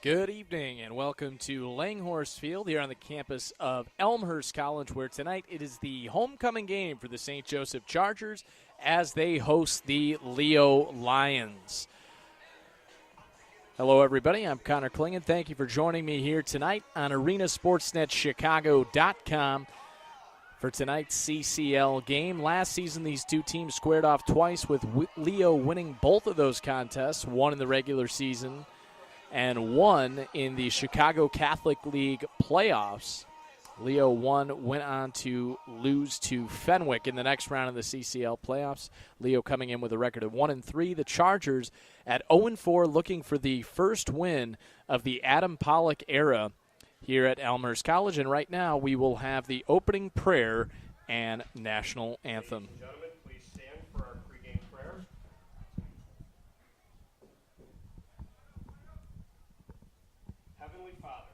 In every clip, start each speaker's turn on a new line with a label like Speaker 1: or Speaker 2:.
Speaker 1: Good evening and welcome to Langhorse Field here on the campus of Elmhurst College, where tonight it is the homecoming game for the St. Joseph Chargers as they host the Leo Lions. Hello, everybody. I'm Connor Klingen. Thank you for joining me here tonight on ArenaSportsNetChicago.com for tonight's CCL game. Last season, these two teams squared off twice, with Leo winning both of those contests, one in the regular season and one in the Chicago Catholic League playoffs. Leo went on to lose to Fenwick in the next round of the CCL playoffs. Leo coming in with a record of 1-3. The Chargers at 0-4, looking for the first win of the Adam Pollock era here at Elmhurst College. And right now we will have the opening prayer and national anthem.
Speaker 2: Ladies and gentlemen, please stand for our pregame prayer. Heavenly Father,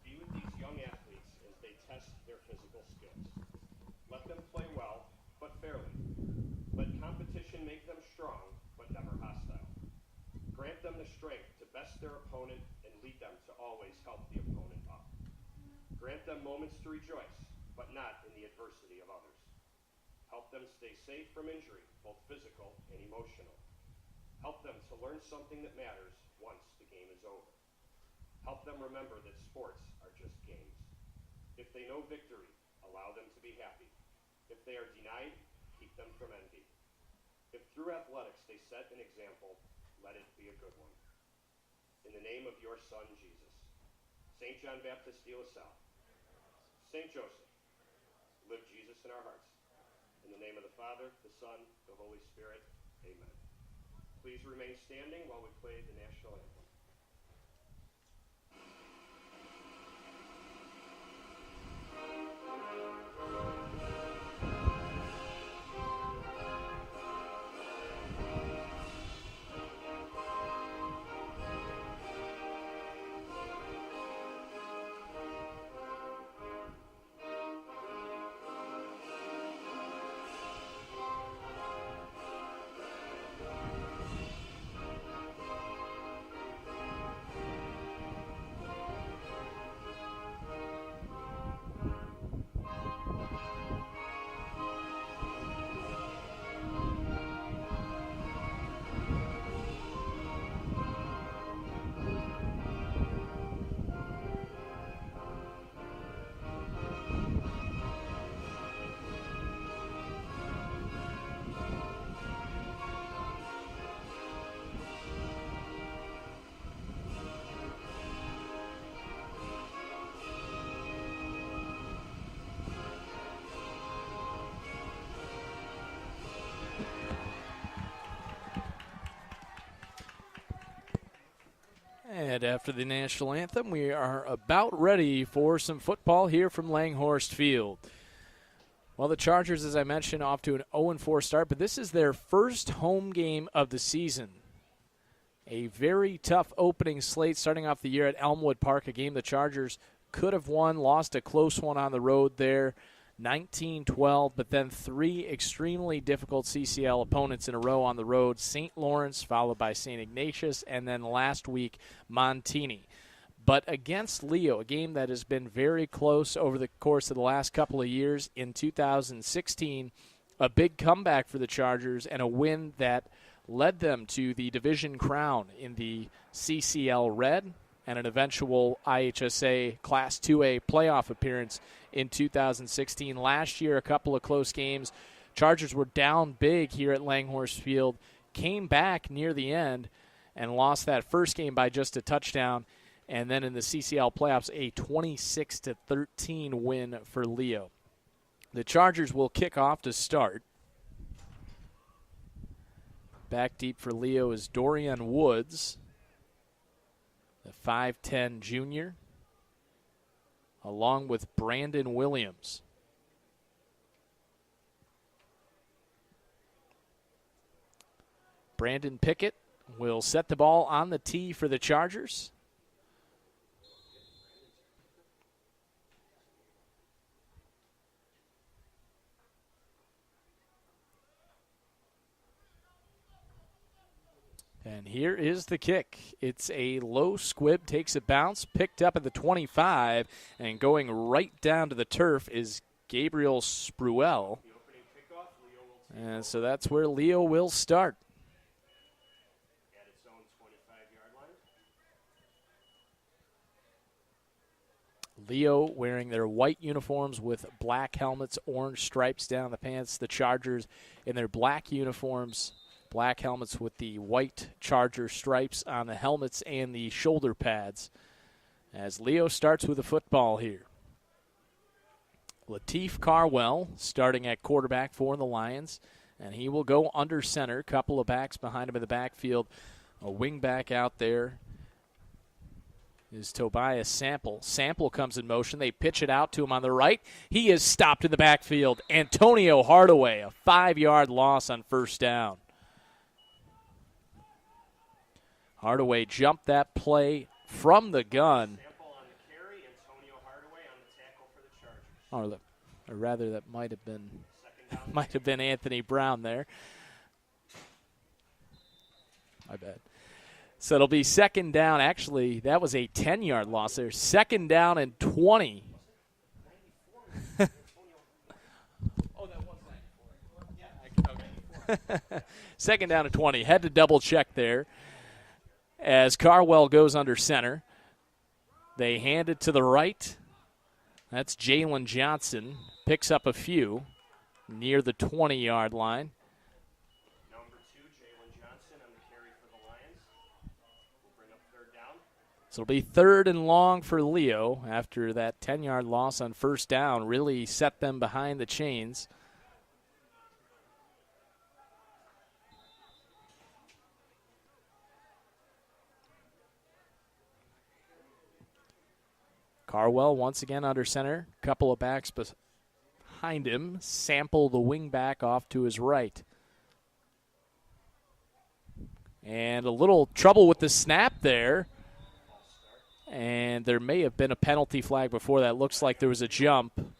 Speaker 2: be with these young athletes as they test their physical skills. Let them play well, but fairly. Let competition make them strong, but never hostile. Grant them the strength to best their opponent and lead them to always help the opponent up. Grant them moments to rejoice, but not in the adversity of others. Help them stay safe from injury, both physical and emotional. Help them to learn something that matters once the game is over. Help them remember that sports are just games. If they know victory, allow them to be happy. If they are denied, keep them from envy. If through athletics they set an example, let it be a good one. In the name of your Son, Jesus. St. John Baptist de La Salle. St. Joseph, live Jesus in our hearts. In the name of the Father, the Son, the Holy Spirit, amen. Please remain standing while we play the national anthem.
Speaker 1: And after the national anthem, we are about ready for some football here from Langhorst Field. Well, the Chargers, as I mentioned, off to an 0-4 start, but this is their first home game of the season. A very tough opening slate starting off the year at Elmwood Park, a game the Chargers could have won, lost a close one on the road there, 19-12, but then three extremely difficult CCL opponents in a row on the road, St. Lawrence, followed by St. Ignatius, and then last week, Montini. But against Leo, a game that has been very close over the course of the last couple of years, in 2016, a big comeback for the Chargers and a win that led them to the division crown in the CCL Red and an eventual IHSA Class 2A playoff appearance in 2016. Last year, a couple of close games. Chargers were down big here at Langhorse Field, came back near the end, and lost that first game by just a touchdown. And then in the CCL playoffs, a 26-13 win for Leo. The Chargers will kick off to start. Back deep for Leo is Dorian Woods, the 5'10 junior, along with Brandon Williams. Brandon Pickett will set the ball on the tee for the Chargers. And here is the kick. It's a low squib, takes a bounce, picked up at the 25, and going right down to the turf is Gabriel Spruell. And so that's where Leo will start.
Speaker 2: At its own 25-yard line.
Speaker 1: Leo wearing their white uniforms with black helmets, orange stripes down the pants. The Chargers in their black uniforms, black helmets with the white Charger stripes on the helmets and the shoulder pads. As Leo starts with the football here. Lateef Carwell starting at quarterback for the Lions, and he will go under center. Couple of backs behind him in the backfield. A wing back out there is Tobias Sample. Sample comes in motion. They pitch it out to him on the right. He is stopped in the backfield. Antonio Hardaway, a 5-yard loss on first down. Hardaway jumped that play from the gun.
Speaker 2: Sample on the carry, Antonio Hardaway on the tackle for the Chargers.
Speaker 1: Or rather, that might have been Anthony Brown there. My bad. So it'll be second down. Actually, that was a 10-yard loss there. Second down and 20.
Speaker 2: Oh, that was 94. Yeah, okay.
Speaker 1: Second down and 20. Had to double check there as Carwell goes under center. They hand it to the right. That's Jalen Johnson. Picks up a few near the 20-yard line.
Speaker 2: Number 2, Jalen Johnson on the carry for the Lions. We'll bring up third down.
Speaker 1: So it'll be third and long for Leo after that 10-yard loss on first down. Really set them behind the chains. Carwell once again under center. Couple of backs behind him. Sample the wing back off to his right. And a little trouble with the snap there. And there may have been a penalty flag before that. Looks like there was a jump.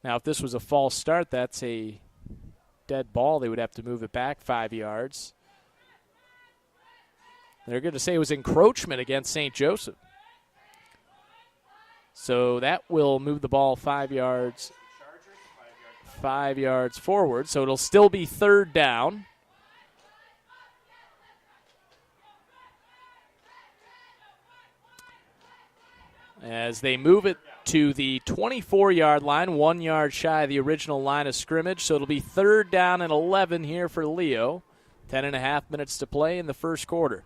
Speaker 1: Now, if this was a false start, that's a dead ball. They would have to move it back 5 yards. They're going to say it was encroachment against St. Joseph. So that will move the ball 5 yards. 5 yards forward. So it'll still be third down. As they move it to the 24-yard line, 1 yard shy of the original line of scrimmage. So it'll be third down and 11 here for Leo. 10.5 minutes to play in the first quarter.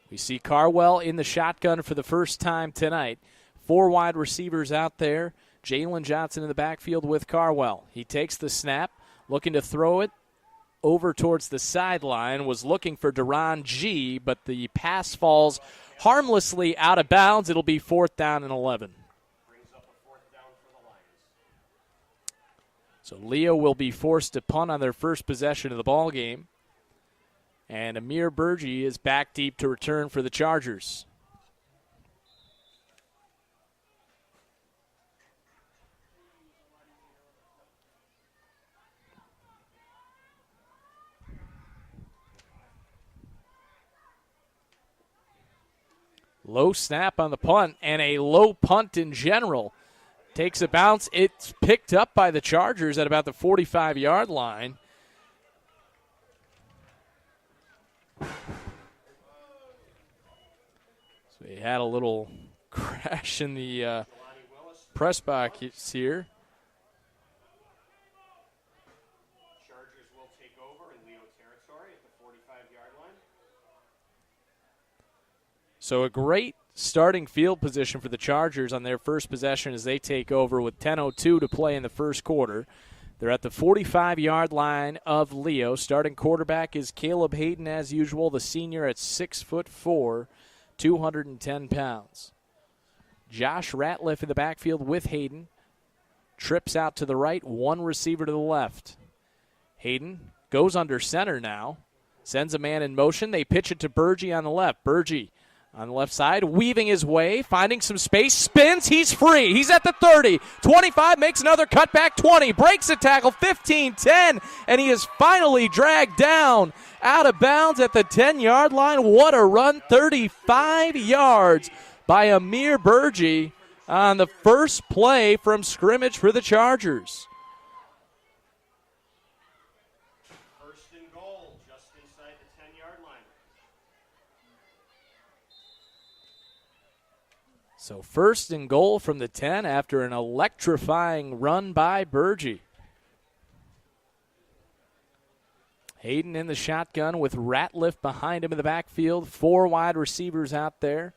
Speaker 1: We see Carwell in the shotgun for the first time tonight. 4 wide receivers out there. Jalen Johnson in the backfield with Carwell. He takes the snap, looking to throw it over towards the sideline. Was looking for Duran G, but the pass falls harmlessly out of bounds. It'll be fourth down and 11.
Speaker 2: Brings up a fourth down for the Lions.
Speaker 1: So Leo will be forced to punt on their first possession of the ball game. And Amir Burgi is back deep to return for the Chargers. Low snap on the punt, and a low punt in general. Takes a bounce. It's picked up by the Chargers at about the 45-yard line. So he had a little crash in the press box here.
Speaker 2: Chargers will take over in Leo territory at the 45-yard line.
Speaker 1: So a great starting field position for the Chargers on their first possession as they take over with 10:02 to play in the first quarter. They're at the 45-yard line of Leo. Starting quarterback is Caleb Hayden, as usual, the senior at 6'4", 210 pounds. Josh Ratliff in the backfield with Hayden. Trips out to the right, 1 receiver to the left. Hayden goes under center now. Sends a man in motion. They pitch it to Burgi on the left. Burgi On the left side, weaving his way, finding some space, spins, he's free. He's at the 30, 25, makes another cutback, 20, breaks a tackle, 15, 10, and he is finally dragged down out of bounds at the 10-yard line. What a run, 35 yards by Amir Burgee on the first play from scrimmage for the Chargers.
Speaker 2: First and goal, just inside the 10-yard line.
Speaker 1: So first and goal from the 10 after an electrifying run by Burgee. Hayden in the shotgun with Ratliff behind him in the backfield. 4 wide receivers out there.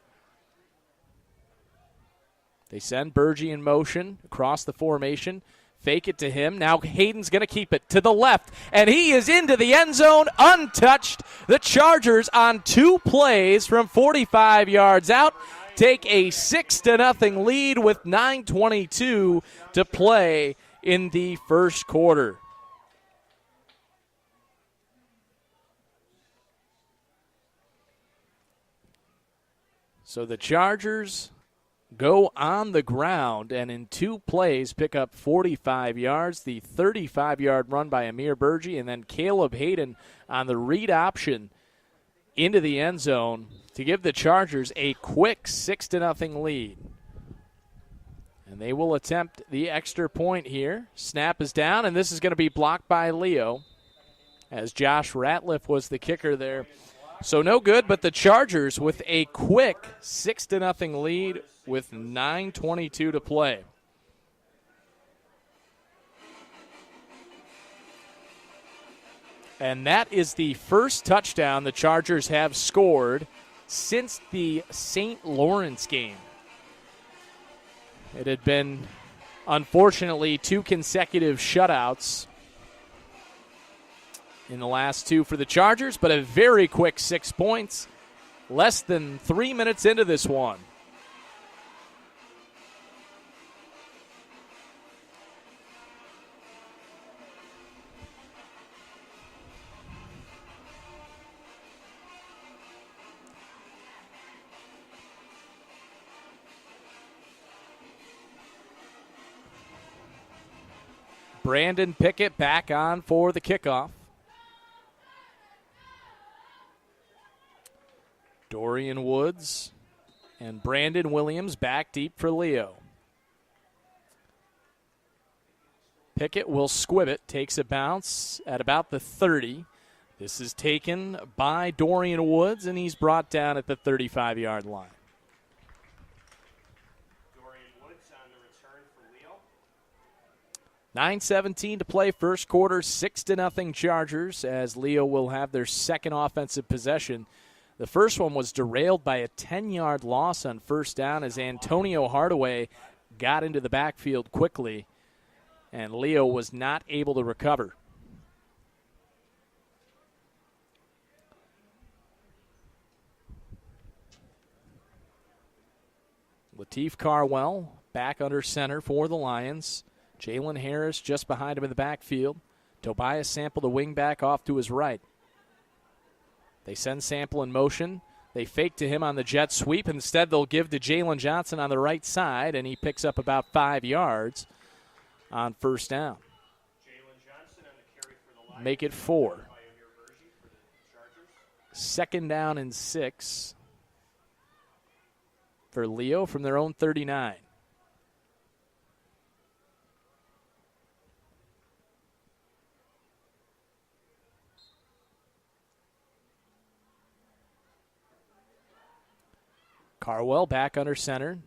Speaker 1: They send Burgee in motion across the formation. Fake it to him. Now Hayden's going to keep it to the left, and he is into the end zone untouched. The Chargers on 2 plays from 45 yards out take a 6-0 lead with 9:22 to play in the first quarter. So the Chargers go on the ground and in 2 plays pick up 45 yards. The 35-yard run by Amir Burgee, and then Caleb Hayden on the read option into the end zone to give the Chargers a quick 6-0 lead. And they will attempt the extra point here. Snap is down, and this is going to be blocked by Leo, as Josh Ratliff was the kicker there. So no good, but the Chargers with a quick 6-0 lead with 9:22 to play. And that is the first touchdown the Chargers have scored since the St. Lawrence game. It had been, unfortunately, 2 consecutive shutouts in the last 2 for the Chargers, but a very quick 6 points, less than 3 minutes into this one. Brandon Pickett back on for the kickoff. Dorian Woods and Brandon Williams back deep for Leo. Pickett will squib it, takes a bounce at about the 30. This is taken by Dorian Woods, and he's brought down at the 35-yard line. 9:17 to play, first quarter, 6-0 Chargers, as Leo will have their second offensive possession. The first one was derailed by a 10-yard loss on first down as Antonio Hardaway got into the backfield quickly, and Leo was not able to recover. Lateef Carwell back under center for the Lions. Jalen Harris just behind him in the backfield. Tobias Sample, the wingback, off to his right. They send Sample in motion. They fake to him on the jet sweep. Instead, they'll give to Jalen Johnson on the right side, and he picks up about 5 yards on first down. Make it 4. Second down and 6 for Leo from their own 39. Carwell back under center.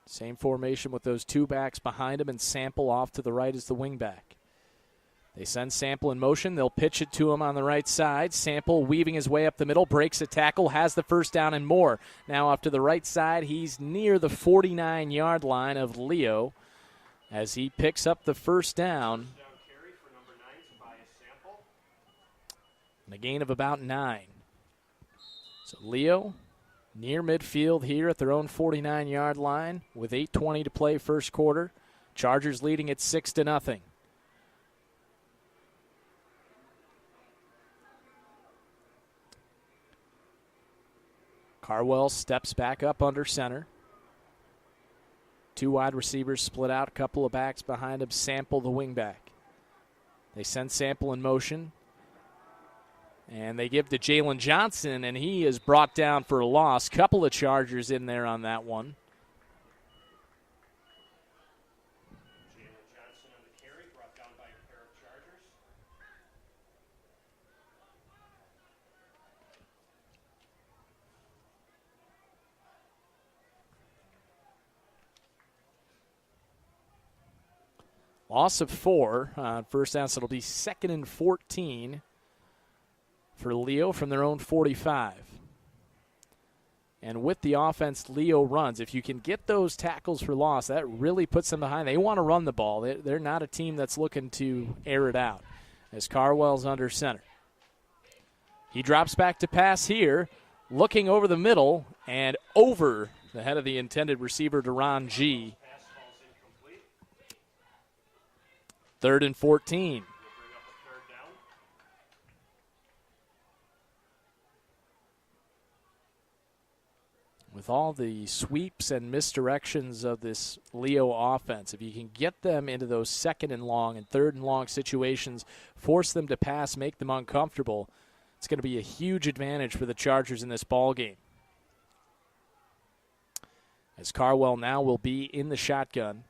Speaker 1: Same formation with those 2 backs behind him, and Sample off to the right as the wingback. They send Sample in motion. They'll pitch it to him on the right side. Sample weaving his way up the middle, breaks a tackle, has the first down and more. Now off to the right side. He's near the 49-yard line of Leo as he picks up the first down. And a gain of about 9. So Leo near midfield here at their own 49-yard line with 8:20 to play first quarter. Chargers leading at 6-0. Carwell steps back up under center. 2 wide receivers split out, a couple of backs behind him. Sample the wingback. They send Sample in motion. And they give to Jalen Johnson, and he is brought down for a loss. Couple of Chargers in there on that one.
Speaker 2: Jalen Johnson on the carry, brought down by a pair of Chargers.
Speaker 1: Loss of 4 on first down, so it'll be 2nd and 14 for Leo from their own 45. And with the offense Leo runs, if you can get those tackles for loss, that really puts them behind. They want to run the ball. They're not a team that's looking to air it out, as Carwell's under center. He drops back to pass here, looking over the middle and over the head of the intended receiver, Deron G. 3rd and 14. With all the sweeps and misdirections of this Leo offense, if you can get them into those 2nd and long and 3rd and long situations, force them to pass, make them uncomfortable, it's going to be a huge advantage for the Chargers in this ball game. As Carwell now will be in the shotgun.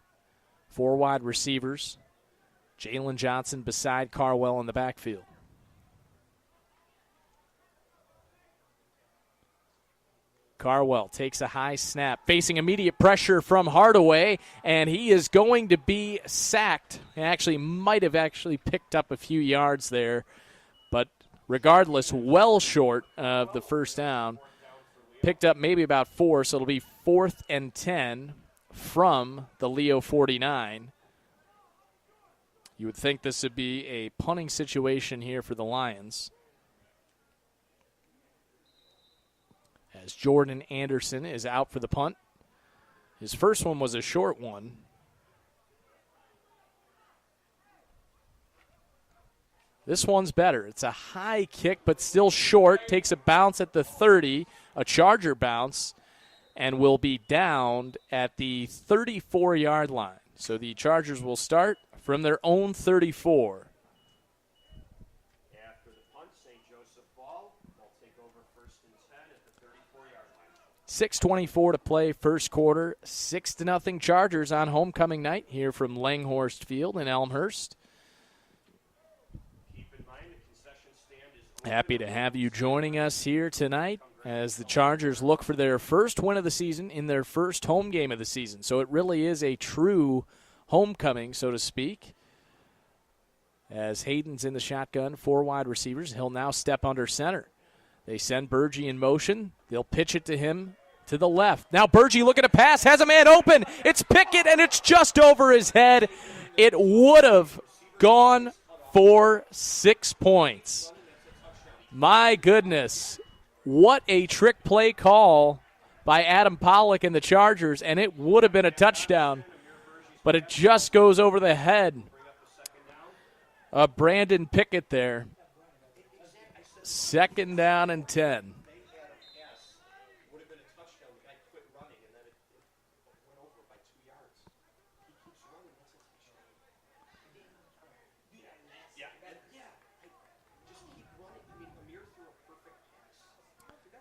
Speaker 1: 4 wide receivers. Jalen Johnson beside Carwell in the backfield. Carwell takes a high snap, facing immediate pressure from Hardaway, and he is going to be sacked. He actually might have picked up a few yards there, but regardless, well short of the first down. Picked up maybe about 4, so it'll be 4th and 10 from the Leo 49. You would think this would be a punting situation here for the Lions. As Jordan Anderson is out for the punt. His first one was a short one. This one's better. It's a high kick, but still short. Takes a bounce at the 30, a Charger bounce, and will be downed at the 34-yard line. So the Chargers will start from their own 34.
Speaker 2: After the punt, St. Joseph ball. They'll take over 1st and 10 at the 34-yard line.
Speaker 1: 6:24 to play, first quarter. 6-0 Chargers on homecoming night here from Langhorst Field in Elmhurst.
Speaker 2: Keep in mind the concession stand is
Speaker 1: Happy to have you joining us here tonight as the Chargers look for their first win of the season in their first home game of the season. So it really is a true homecoming, so to speak. As Hayden's in the shotgun, 4 wide receivers. He'll now step under center. They send Burgee in motion. They'll pitch it to him to the left. Now Burgee looking to pass, has a man open. It's Pickett, and it's just over his head. It would have gone for 6 points. My goodness. What a trick play call by Adam Pollock and the Chargers, and it would have been a touchdown. But it just goes over the head of Brandon Pickett there. 2nd down and 10.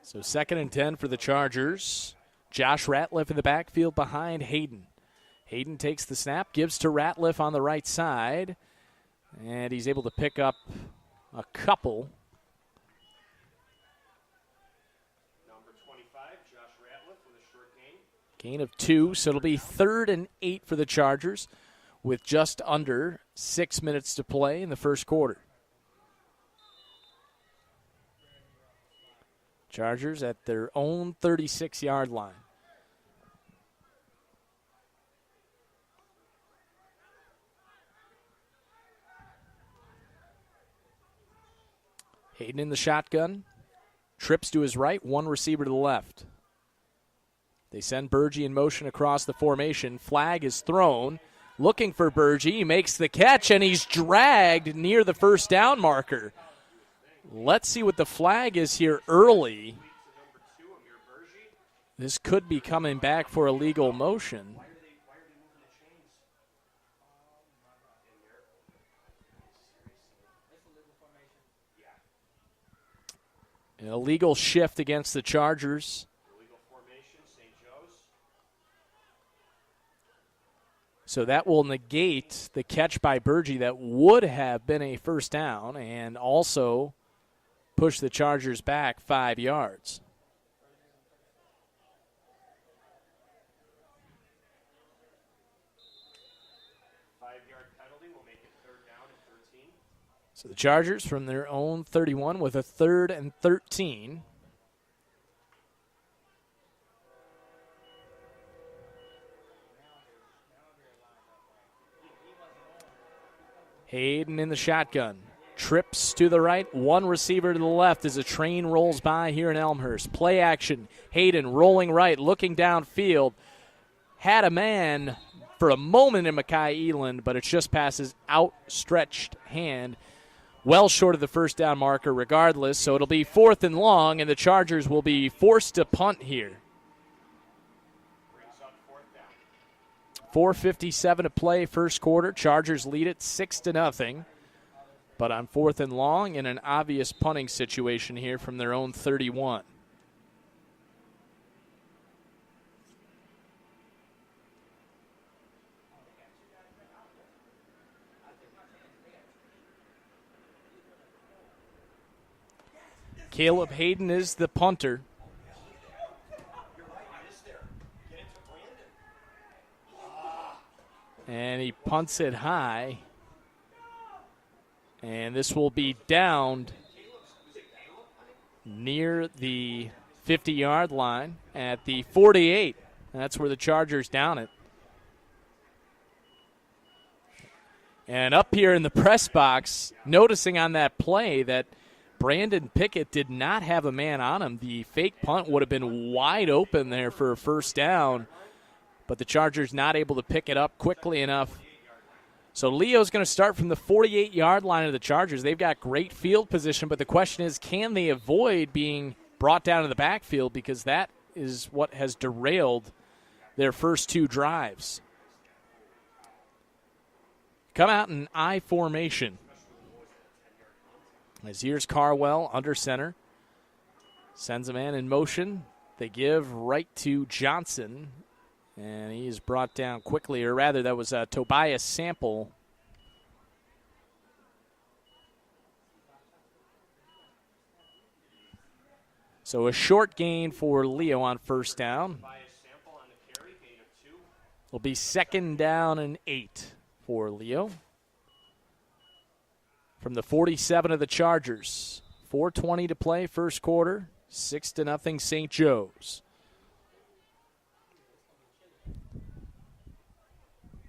Speaker 1: So 2nd and 10 for the Chargers. Josh Ratliff in the backfield behind Hayden. Hayden takes the snap, gives to Ratliff on the right side, and he's able to pick up a couple.
Speaker 2: number 25, Josh Ratliff with a short gain.
Speaker 1: Gain of 2, so it'll be 3rd and 8 for the Chargers with just under 6 minutes to play in the first quarter. Chargers at their own 36-yard line. Hayden in the shotgun. Trips to his right, 1 receiver to the left. They send Burgee in motion across the formation. Flag is thrown. Looking for Burgee. He makes the catch, and he's dragged near the first down marker. Let's see what the flag is here early. This could be coming back for a legal motion.
Speaker 2: Why are they moving the chains in there? Seriously? Yeah.
Speaker 1: An illegal shift against the Chargers.
Speaker 2: Illegal formation, St. Joe's.
Speaker 1: So that will negate the catch by Burgee that would have been a first down and also push the Chargers back 5 yards. So the Chargers from their own 31 with a 3rd and 13. Hayden in the shotgun. Trips to the right, one receiver to the left as a train rolls by here in Elmhurst. Play action. Hayden rolling right, looking downfield. Had a man for a moment in Mekhi Eland, but it's just past his outstretched hand. Well short of the first down marker regardless, so it'll be 4th and long, and the Chargers will be forced to punt here. 4:57 to play first quarter. Chargers lead it 6-0. But on 4th and long, in an obvious punting situation here from their own 31. Caleb Hayden is the punter. And he punts it high. And this will be downed near the 50-yard line at the 48. That's where the Chargers down it. And up here in the press box, noticing on that play that Brandon Pickett did not have a man on him. The fake punt would have been wide open there for a first down, but the Chargers not able to pick it up quickly enough. So Leo's going to start from the 48-yard line of the Chargers. They've got great field position, but the question is, can they avoid being brought down to the backfield, because that is what has derailed their first 2 drives. Come out in I formation. As here's Carwell under center. Sends a man in motion. They give right to Johnson. And he is brought down quickly, or rather that was Tobias Sample. So a short gain for Leo on first down. Will be 2nd down and 8 for Leo. From the 47 of the Chargers. 4:20 to play first quarter. 6-0 St. Joe's.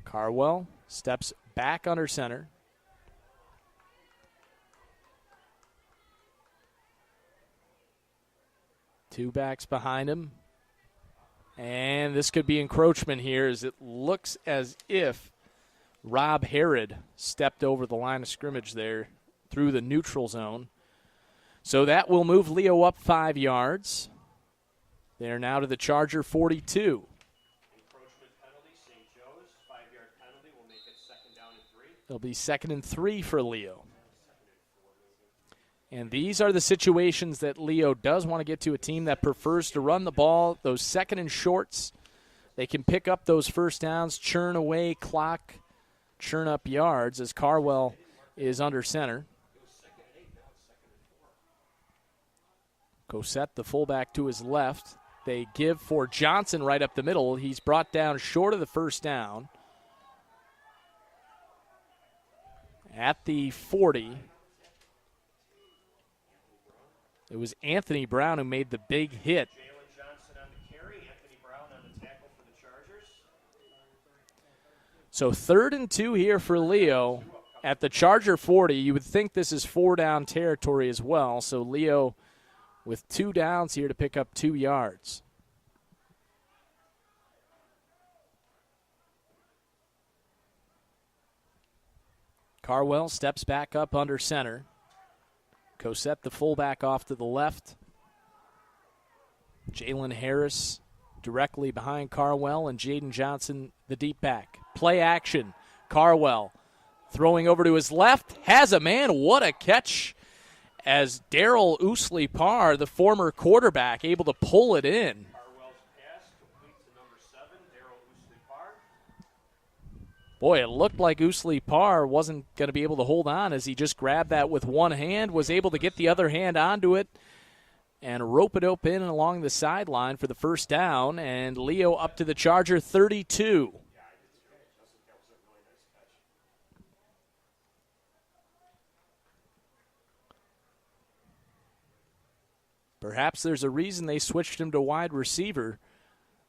Speaker 1: Carwell steps back under center. Two backs behind him. And this could be encroachment here, as it looks as if Rob Herod stepped over the line of scrimmage there through the neutral zone. So that will move Leo up 5 yards. They're now to the Charger 42. It'll be 2nd and 3 for Leo. And these are the situations that Leo does want to get to, a team that prefers to run the ball. Those 2nd and shorts, they can pick up those first downs, churn away clock, churn up yards, as Carwell is under center. Cosette, the fullback, to his left. They give for Johnson right up the middle. He's brought down short of the first down. At the 40, it was Anthony Brown who made the big hit.
Speaker 2: Jalen Johnson on the carry, Anthony Brown on the tackle for the Chargers.
Speaker 1: So 3rd and 2 here for Leo. At the Charger 40, you would think this is 4-down territory as well. So Leo with 2 downs here to pick up 2 yards. Carwell steps back up under center. Cosette, the fullback, off to the left. Jalen Harris directly behind Carwell and Jaden Johnson, the deep back. Play action. Carwell throwing over to his left. Has a man. What a catch as Daryl Ousley-Parr, the former quarterback, able to pull it in.
Speaker 2: Carwell's pass complete to number 7, Daryl Ousley-Parr.
Speaker 1: Boy, it looked like Ousley-Parr wasn't going to be able to hold on as he just grabbed that with one hand, was able to get the other hand onto it and rope it open along the sideline for the first down, and Leo up to the Charger 32. Perhaps there's a reason they switched him to wide receiver,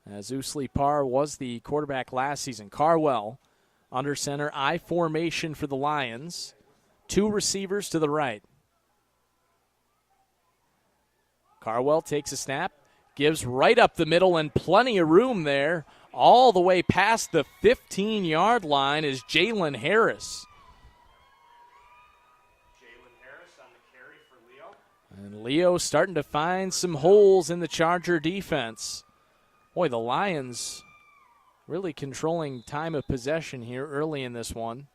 Speaker 1: as Ousley-Parr was the quarterback last season. Carwell under center, I formation for the Lions. 2 receivers to the right. Carwell takes a snap, gives right up the middle, and plenty of room there. All the way past the 15-yard line is Jalen Harris.
Speaker 2: On the carry for Leo.
Speaker 1: And Leo starting to find some holes in the Charger defense. Boy, the Lions really controlling time of possession here early in this one.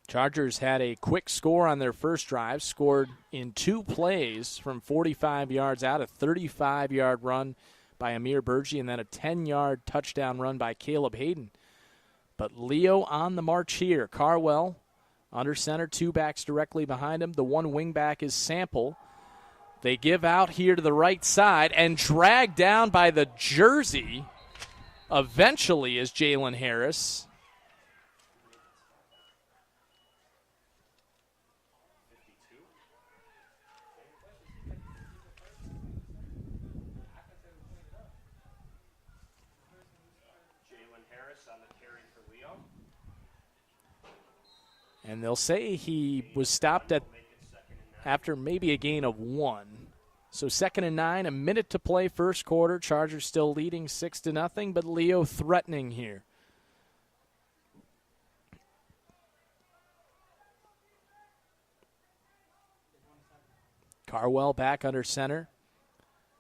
Speaker 1: Chargers had a quick score on their first drive, scored in 2 plays from 45 yards out, a 35-yard run by Amir Burgi, and then a 10-yard touchdown run by Caleb Hayden. But Leo on the march here. Carwell under center, 2 backs directly behind him. The 1 wingback is Sample. They give out here to the right side and dragged down by the jersey eventually is Jalen Harris. And they'll say he was stopped after maybe a gain of 1. So 2nd and 9, a minute to play first quarter. Chargers still leading 6-0, but Leo threatening here. Carwell back under center.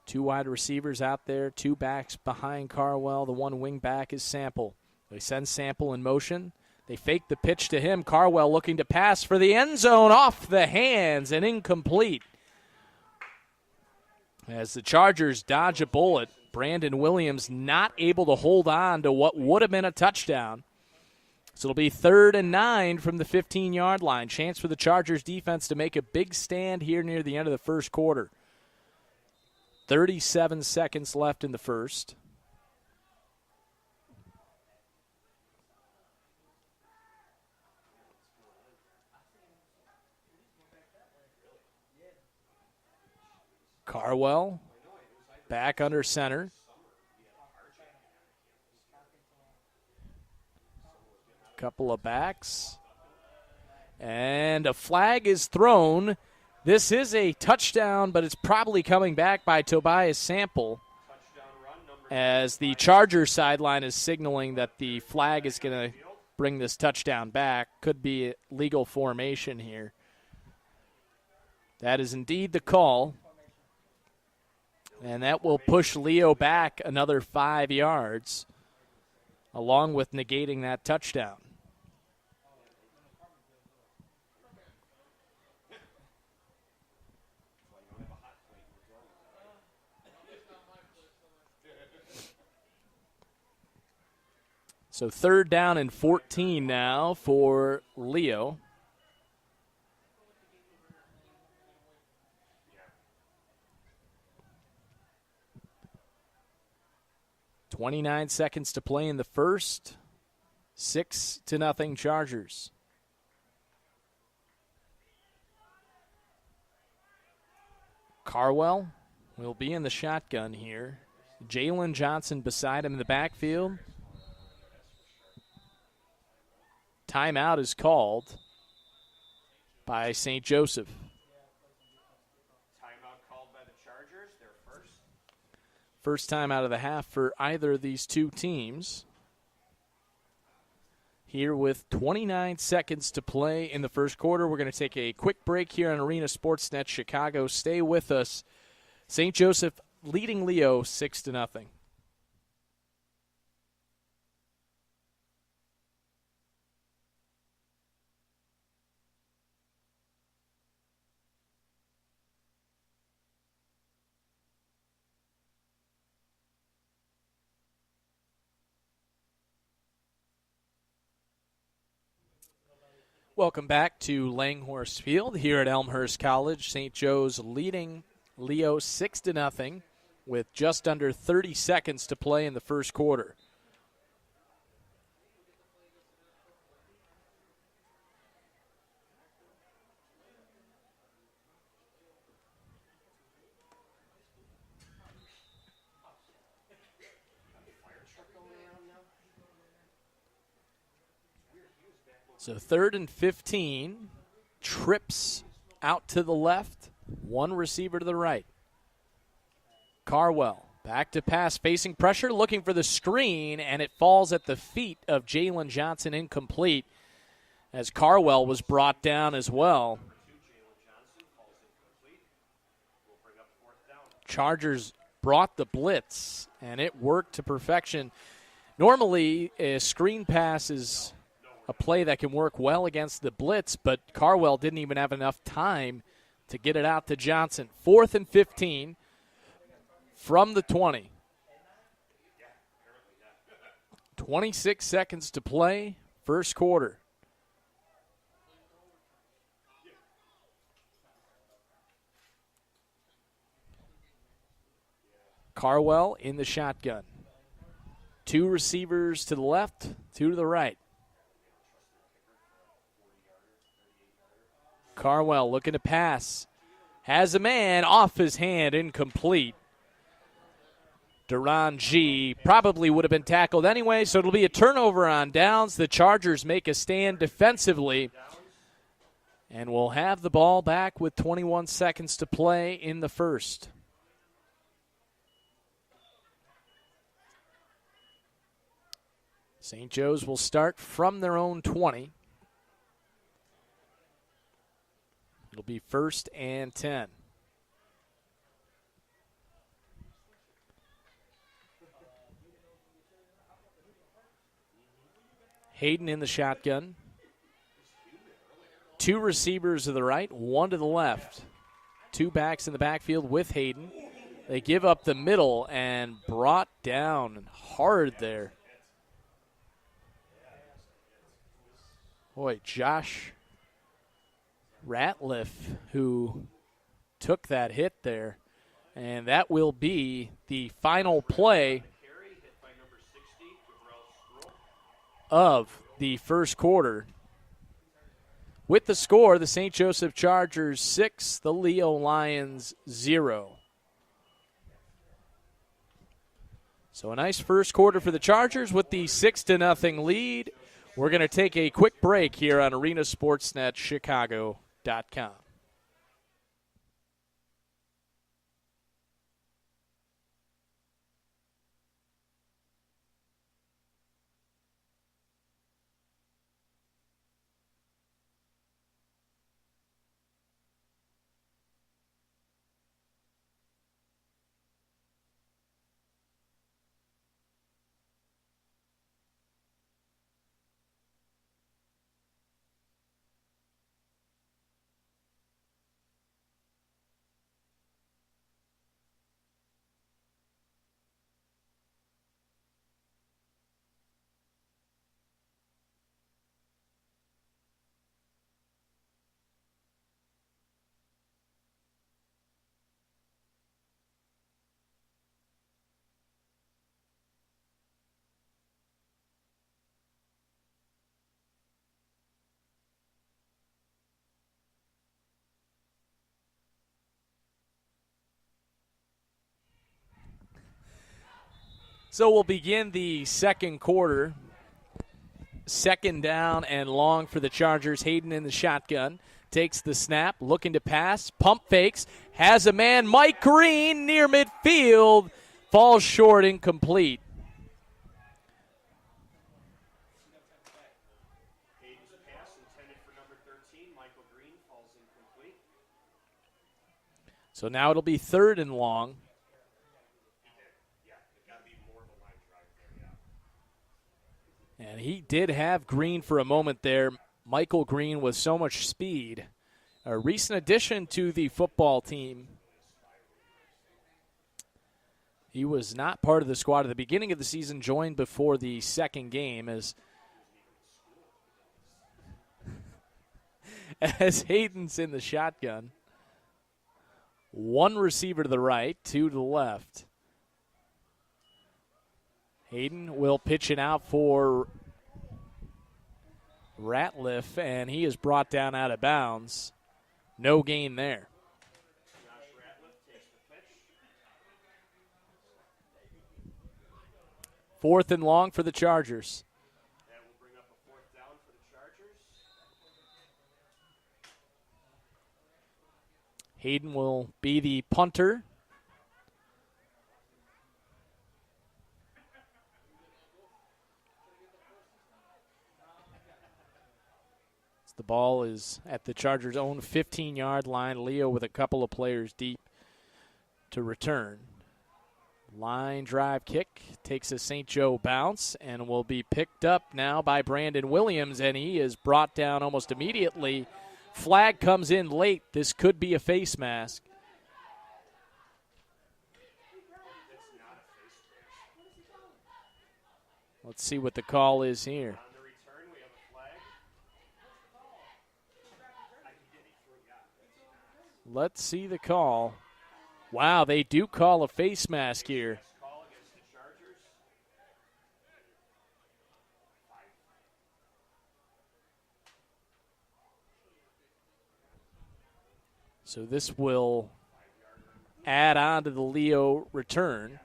Speaker 1: 2 wide receivers out there, 2 backs behind Carwell. The 1 wing back is Sample. They send Sample in motion. They fake the pitch to him. Carwell looking to pass for the end zone, off the hands and incomplete. As the Chargers dodge a bullet, Brandon Williams not able to hold on to what would have been a touchdown. So it'll be 3rd and 9 from the 15-yard line. Chance for the Chargers defense to make a big stand here near the end of the first quarter. 37 seconds left in the first. Carwell back under center. Couple of backs. And a flag is thrown. This is a touchdown, but it's probably coming back by Tobias Sample, as the Chargers sideline is signaling that the flag is going to bring this touchdown back. Could be legal formation here. That is indeed the call. And that will push Leo back another 5 yards, along with negating that touchdown. So 3rd down and 14 now for Leo. .29 seconds to play in the first. 6-0 Chargers. Carwell will be in the shotgun here. Jalen Johnson beside him in the backfield. Timeout is called by St. Joseph. First time out of the half for either of these two teams. Here with 29 seconds to play in the first quarter. We're going to take a quick break here on Arena Sportsnet Chicago. Stay with us. St. Joseph leading Leo 6-0. Welcome back to Langhorse Field here at Elmhurst College. St. Joe's leading Leo 6-0 with just under 30 seconds to play in the first quarter. So 3rd and 15, trips out to the left, one receiver to the right. Carwell back to pass, facing pressure, looking for the screen, and it falls at the feet of Jalen Johnson, incomplete, as Carwell was brought down as well. Chargers brought the blitz, and it worked to perfection. Normally, a screen pass is a play that can work well against the blitz, but Carwell didn't even have enough time to get it out to Johnson. 4th and 15 from the 20. 26 seconds to play, first quarter. Carwell in the shotgun. 2 receivers to the left, 2 to the right. Carwell looking to pass. Has a man off his hand, incomplete. Duran G probably would have been tackled anyway, so it'll be a turnover on downs. The Chargers make a stand defensively, and we'll have the ball back with 21 seconds to play in the first. St. Joe's will start from their own 20. It'll be 1st and 10. Hayden in the shotgun. 2 receivers to the right, 1 to the left. 2 backs in the backfield with Hayden. They give up the middle and brought down hard there. Boy, Josh Ratliff, who took that hit there. And that will be the final play of the first quarter. With the score, the St. Joseph Chargers 6, the Leo Lions 0. So a nice first quarter for the Chargers with the 6-0 lead. We're going to take a quick break here on arenasportsnetchicago.com. So we'll begin the second quarter. 2nd down and long for the Chargers. Hayden in the shotgun. Takes the snap, looking to pass. Pump fakes. Has a man, Mike Green, near midfield. Falls short, incomplete.
Speaker 2: Hayden's pass intended for number 13, Michael Green, falls incomplete.
Speaker 1: So now it'll be 3rd and long. And he did have Green for a moment there. Michael Green with so much speed. A recent addition to the football team. He was not part of the squad at the beginning of the season, joined before the second game as Hayden's in the shotgun. 1 receiver to the right, 2 to the left. Hayden will pitch it out for Ratliff, and he is brought down out of bounds. No gain there. 4th and long for the Chargers.
Speaker 2: That will bring up a 4th down for the Chargers.
Speaker 1: Hayden will be the punter. The ball is at the Chargers' own 15-yard line. Leo with a couple of players deep to return. Line drive kick takes a St. Joe bounce and will be picked up now by Brandon Williams, and he is brought down almost immediately. Flag comes in late. This could be a face mask. Let's see what the call is here. Let's see the call. Wow, they do call a face mask here. So this will add on to the Leo return.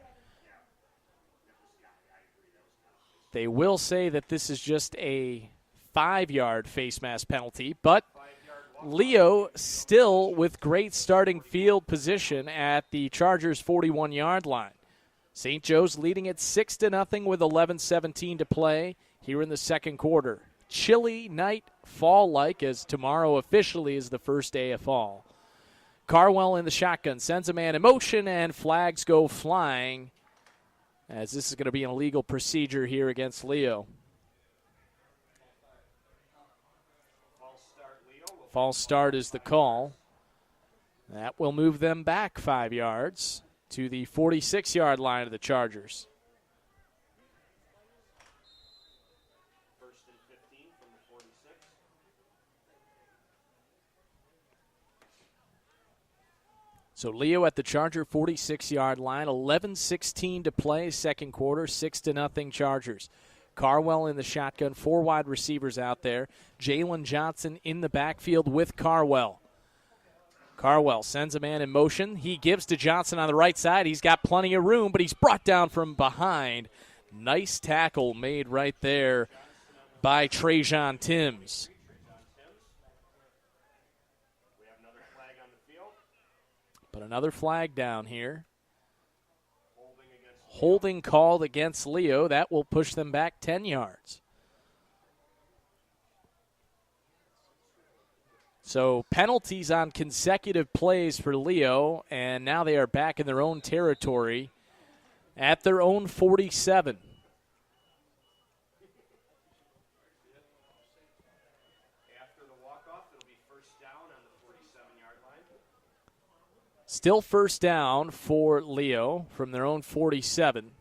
Speaker 1: They will say that this is just a 5-yard face mask penalty, but Leo still with great starting field position at the Chargers' 41-yard line. St. Joe's leading at 6-0 with 11:17 to play here in the second quarter. Chilly night, fall-like, as tomorrow officially is the first day of fall. Carwell in the shotgun, sends a man in motion, and flags go flying, as this is going to be an illegal procedure here against Leo. False start is the call. That will move them back 5 yards to the 46-yard line of the Chargers.
Speaker 2: 1st and 15 from the 46.
Speaker 1: So Leo at the Charger 46-yard line, 11:16 to play, second quarter, 6-0 Chargers. Carwell in the shotgun, 4 wide receivers out there. Jalen Johnson in the backfield with Carwell. Carwell sends a man in motion. He gives to Johnson on the right side. He's got plenty of room, but he's brought down from behind. Nice tackle made right there by Trajan Timms.
Speaker 2: We have another flag on the field.
Speaker 1: But another flag down here. Holding called against Leo. That will push them back 10 yards. So penalties on consecutive plays for Leo, and now they are back in their own territory at their own 47.
Speaker 2: After the walk-off, it'll be 1st down on the 47-yard line.
Speaker 1: Still 1st down for Leo from their own 47.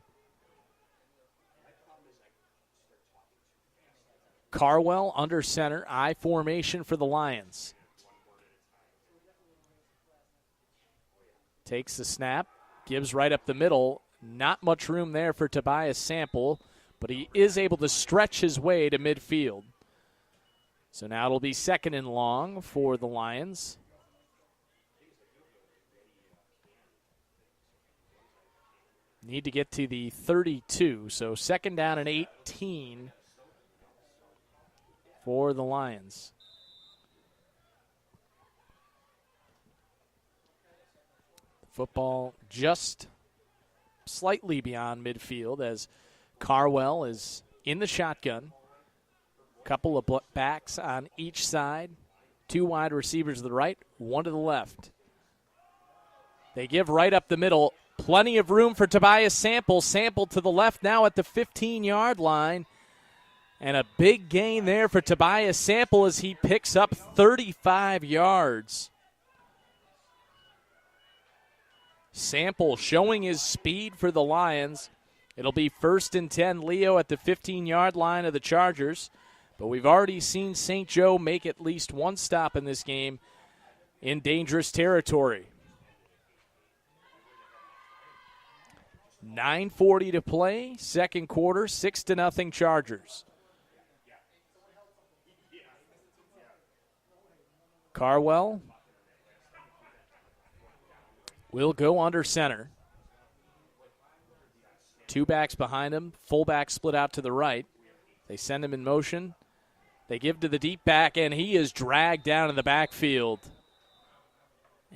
Speaker 1: Carwell under center, I formation for the Lions. Takes the snap, gives right up the middle. Not much room there for Tobias Sample, but he is able to stretch his way to midfield. So now it'll be 2nd and long for the Lions. Need to get to the 32, so 2nd down and 18 for the Lions. Football just slightly beyond midfield as Carwell is in the shotgun. Couple of backs on each side. 2 wide receivers to the right, 1 to the left. They give right up the middle. Plenty of room for Tobias Sample. Sample to the left now at the 15-yard line. And a big gain there for Tobias Sample as he picks up 35 yards. Sample showing his speed for the Lions. It'll be 1st and 10, Leo at the 15-yard line of the Chargers. But we've already seen St. Joe make at least one stop in this game in dangerous territory. 9:40 to play, second quarter, 6-0 Chargers. Carwell will go under center. Two backs behind him, fullback split out to the right. They send him in motion. They give to the deep back, and he is dragged down in the backfield.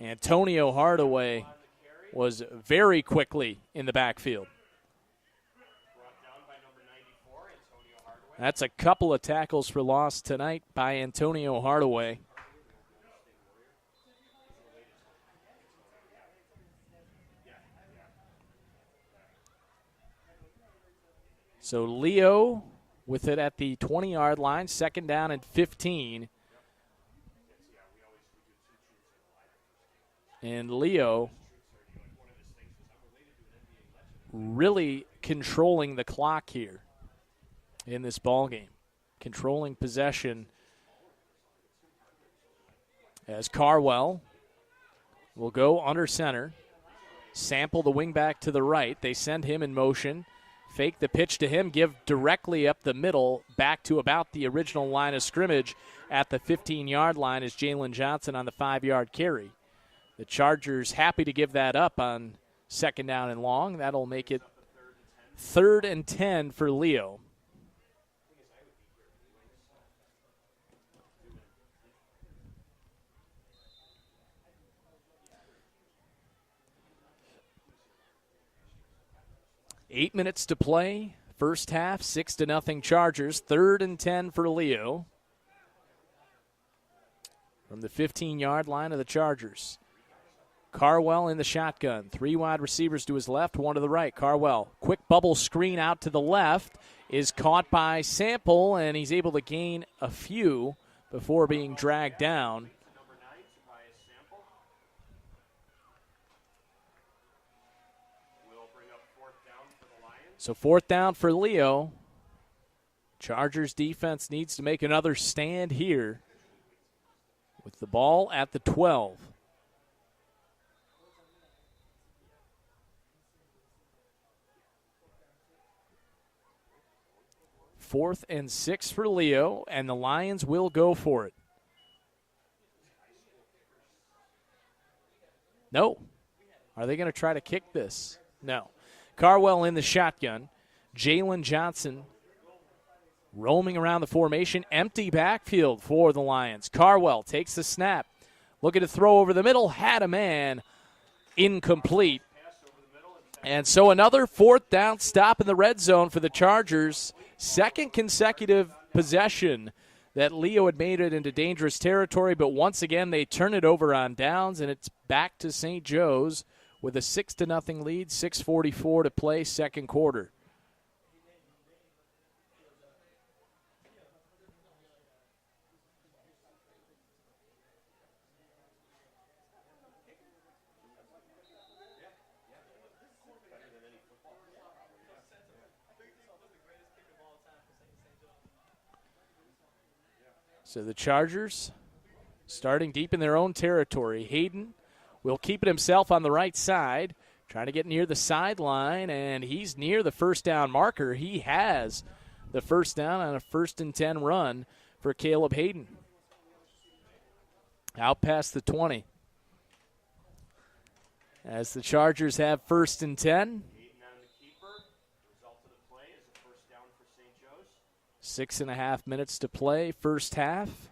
Speaker 1: Antonio Hardaway was very quickly in the backfield. That's a couple of tackles for loss tonight by Antonio Hardaway. So Leo with it at the 20-yard line, 2nd down and 15. And Leo really controlling the clock here in this ballgame, controlling possession as Carwell will go under center. Sample the wingback to the right. They send him in motion. Fake the pitch to him, give directly up the middle, back to about the original line of scrimmage at the 15-yard line is Jalen Johnson on the 5-yard carry. The Chargers happy to give that up on 2nd down and long. That'll make it 3rd and 10 for Leo. Eight minutes to play. First half, 6-0 Chargers. 3rd and 10 for Leo. From the 15-yard line of the Chargers. Carwell in the shotgun. 3 wide receivers to his left, 1 to the right. Carwell, quick bubble screen out to the left, is caught by Sample, and he's able to gain a few before being dragged down. So 4th down for Leo. Chargers defense needs to make another stand here with the ball at the 12. Fourth and 6 for Leo, and the Lions will go for it. No. Are they going to try to kick this? No. Carwell in the shotgun. Jalen Johnson roaming around the formation. Empty backfield for the Lions. Carwell takes the snap. Looking to throw over the middle. Had a man. Incomplete. And so another 4th down stop in the red zone for the Chargers. Second consecutive possession that Leo had made it into dangerous territory, but once again they turn it over on downs, and it's back to St. Joe's with a 6-0 lead, 6:44 to play, second quarter. So the Chargers starting deep in their own territory. Hayden will keep it himself on the right side, trying to get near the sideline, and he's near the 1st down marker. He has the 1st down on a 1st and 10 run for Caleb Hayden. Out past the 20. As the Chargers have 1st and 10. 6.5 minutes to play, first half.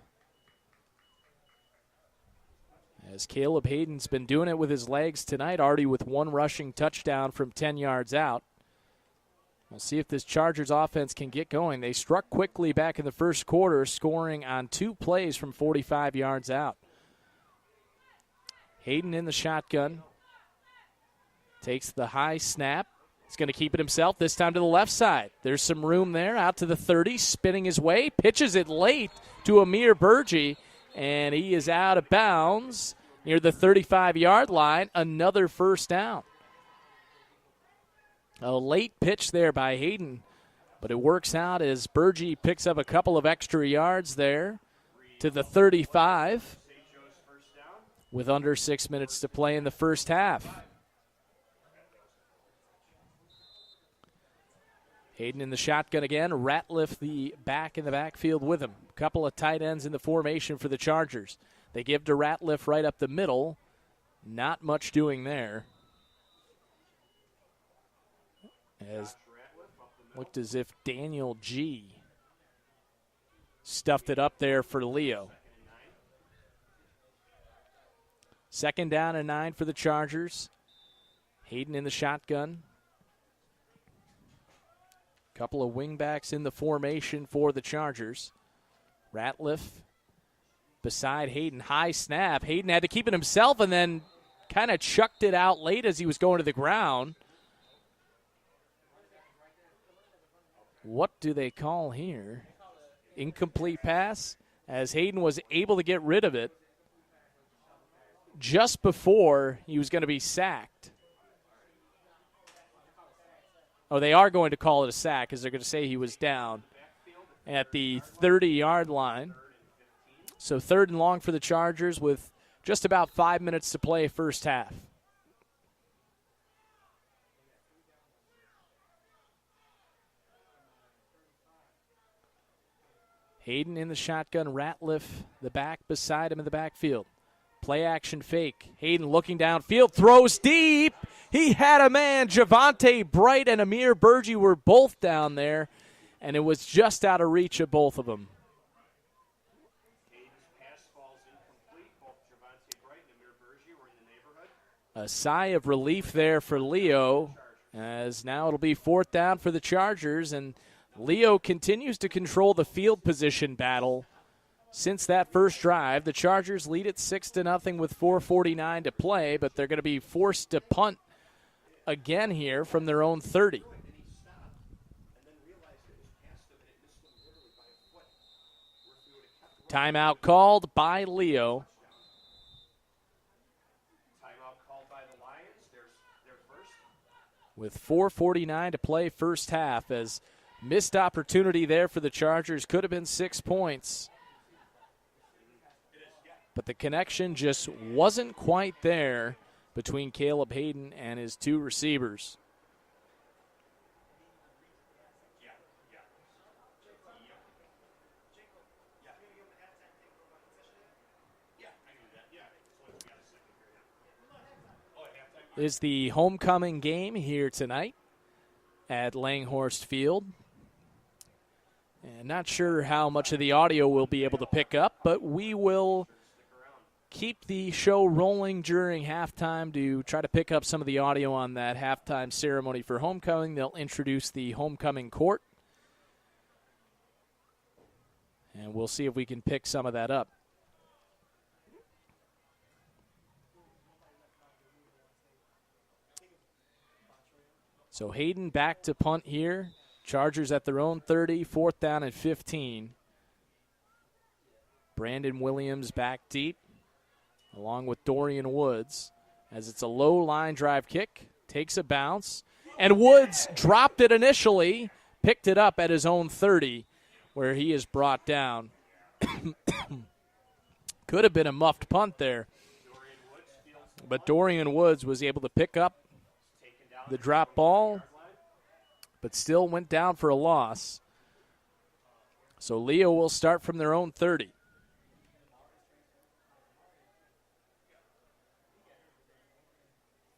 Speaker 1: As Caleb Hayden's been doing it with his legs tonight, already with 1 rushing touchdown from 10 yards out. We'll see if this Chargers offense can get going. They struck quickly back in the first quarter, scoring on 2 plays from 45 yards out. Hayden in the shotgun. Takes the high snap. He's going to keep it himself, this time to the left side. There's some room there, out to the 30, spinning his way. Pitches it late to Amir Burgi, and he is out of bounds near the 35-yard line. Another first down. A late pitch there by Hayden, but it works out as Burgi picks up a couple of extra yards there to the 35 with under 6 minutes to play in the first half. Hayden in the shotgun again. Ratliff the back in the backfield with him. A couple of tight ends in the formation for the Chargers. They give to Ratliff right up the middle. Not much doing there. As looked as if Daniel G. stuffed it up there for Leo. 2nd down and 9 for the Chargers. Hayden in the shotgun. Couple of wingbacks in the formation for the Chargers. Ratliff beside Hayden. High snap. Hayden had to keep it himself and then kind of chucked it out late as he was going to the ground. What do they call here? Incomplete pass, as Hayden was able to get rid of it just before he was going to be sacked. Oh, they are going to call it a sack because they're going to say he was down at the 30-yard line. So 3rd and long for the Chargers with just about 5 minutes to play first half. Hayden in the shotgun, Ratliff the back beside him in the backfield. Play action fake. Hayden looking downfield, throws deep. He had a man. Javante Bright and Amir Burgi were both down there, and it was just out of reach of both of them. A sigh of relief there for Leo, as now it'll be 4th down for the Chargers, and Leo continues to control the field position battle. Since that first drive, the Chargers lead it 6-0 with 4:49 to play, but they're going to be forced to punt again here from their own 30. Timeout called by Leo.
Speaker 2: Timeout called by the Lions. Their first.
Speaker 1: With 4:49 to play first half, as missed opportunity there for the Chargers. Could have been 6 points. But the connection just wasn't quite there between Caleb Hayden and his two receivers. Is the homecoming game here tonight at Langhorst Field. And not sure how much of the audio we'll be able to pick up, but we will keep the show rolling during halftime to try to pick up some of the audio on that halftime ceremony for homecoming. They'll introduce the homecoming court, and we'll see if we can pick some of that up. So Hayden back to punt here. Chargers at their own 30, 4th down and 15. Brandon Williams back deep, along with Dorian Woods, as it's a low line drive kick, takes a bounce, and Woods dropped it initially, picked it up at his own 30, where he is brought down. Could have been a muffed punt there, but Dorian Woods was able to pick up the drop ball, but still went down for a loss. So Leo will start from their own 30.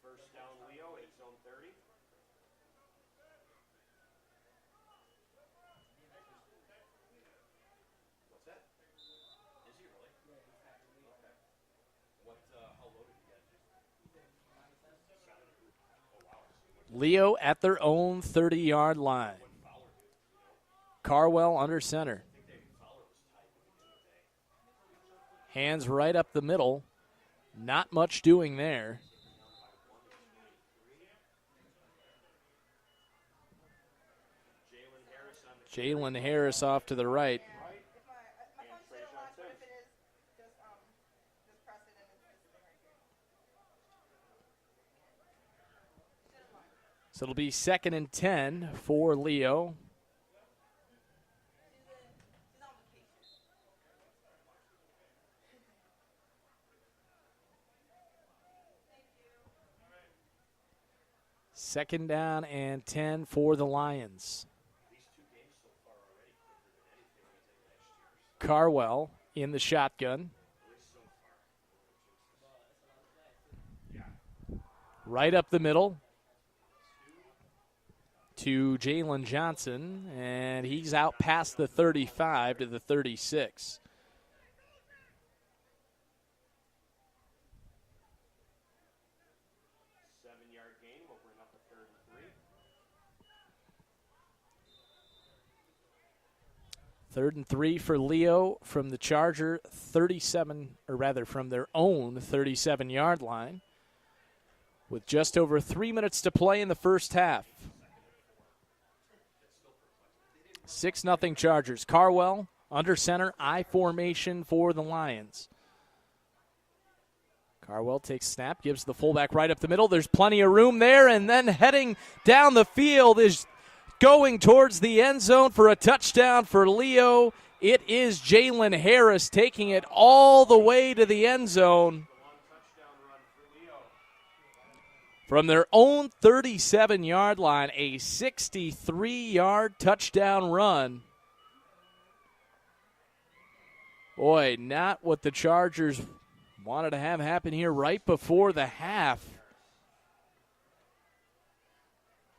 Speaker 2: First down, Leo, at his own 30. What's that? Is he really? Okay. What, how low did he get?
Speaker 1: Leo at their own 30-yard line. Carwell under center. Hands right up the middle. Not much doing there. Jalen Harris off to the right. So it'll be 2nd and 10 for Leo. Second down and 10 for the Lions. Carwell in the shotgun. Right up the middle to Jalen Johnson, and he's out past the 35 to the 36. Third and 3 for Leo from the Charger 37, or rather from their own 37-yard line, with just over 3 minutes to play in the first half. 6-0 Chargers. Carwell under center, I formation for the Lions. Carwell takes snap, gives the fullback right up the middle. There's plenty of room there, and then heading down the field is going towards the end zone for a touchdown for Leo. It is Jalen Harris taking it all the way to the end zone from their own 37-yard line, a 63-yard touchdown run. Boy, not what the Chargers wanted to have happen here right before the half.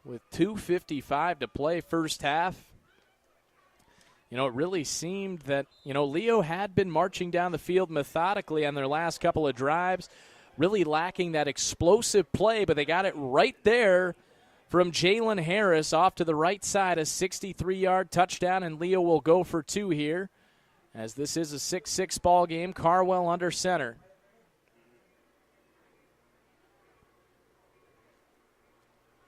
Speaker 1: With 2:55 to play first half, it really seemed that, Leo had been marching down the field methodically on their last couple of drives, really lacking that explosive play, but they got it right there from Jalen Harris off to the right side, a 63-yard touchdown, and Leo will go for 2 here, as this is a 6-6 ball game. Carwell under center.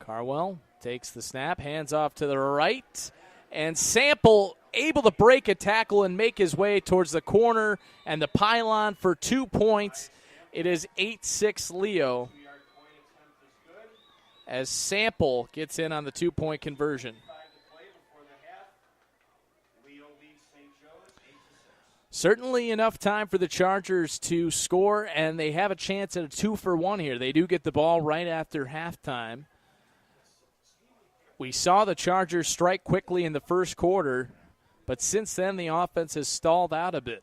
Speaker 1: Carwell takes the snap, hands off to the right, and Sample able to break a tackle and make his way towards the corner and the pylon for 2 points. It is 8-6 Leo as Sample gets in on the 2-point conversion. Certainly enough time for the Chargers to score, and they have a chance at a 2-for-1 here. They do get the ball right after halftime. We saw the Chargers strike quickly in the first quarter, but since then the offense has stalled out a bit.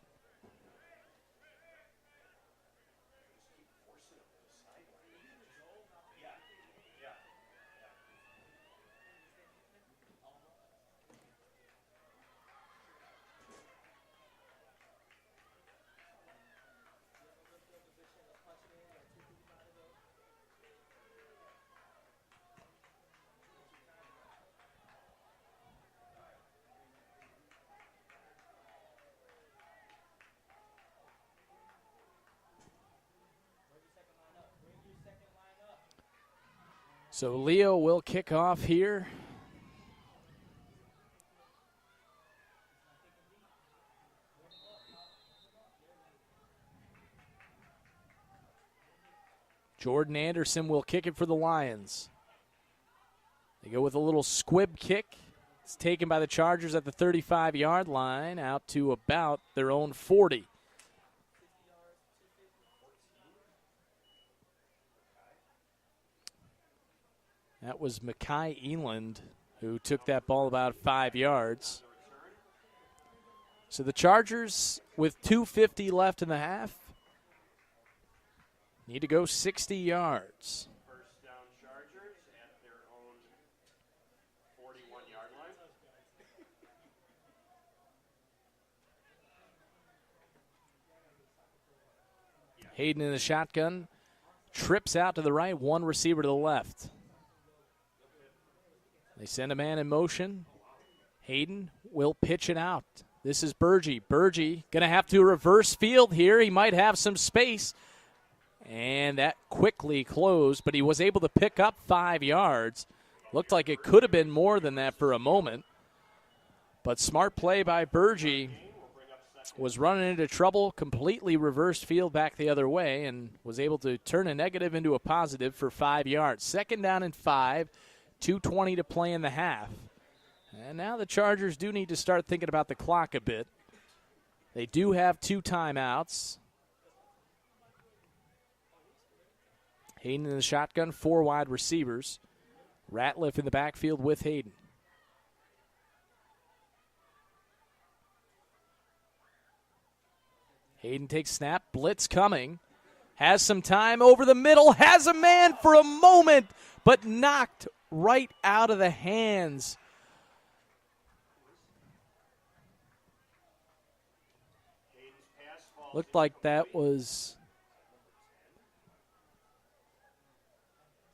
Speaker 1: So Leo will kick off here. Jordan Anderson will kick it for the Lions. They go with a little squib kick. It's taken by the Chargers at the 35-yard line out to about their own 40. That was Mekhi Eland who took that ball about 5 yards. So the Chargers, with 2:50 left in the half, need to go 60 yards.
Speaker 2: First down Chargers at their own 41-yard line.
Speaker 1: Hayden in the shotgun, trips out to the right, one receiver to the left. They send a man in motion. Hayden will pitch it out. This is Burgee. Burgee going to have to reverse field here. He might have some space. And that quickly closed, but he was able to pick up 5 yards. Looked like it could have been more than that for a moment. But smart play by Burgee. Was running into trouble, completely reversed field back the other way, and was able to turn a negative into a positive for 5 yards. 2nd down and 5, 2:20 to play in the half. And now the Chargers do need to start thinking about the clock a bit. They do have 2 timeouts. Hayden in the shotgun, 4 wide receivers. Ratliff in the backfield with Hayden. Hayden takes snap, blitz coming. Has some time over the middle, has a man for a moment, but knocked right out of the hands. Looked like that was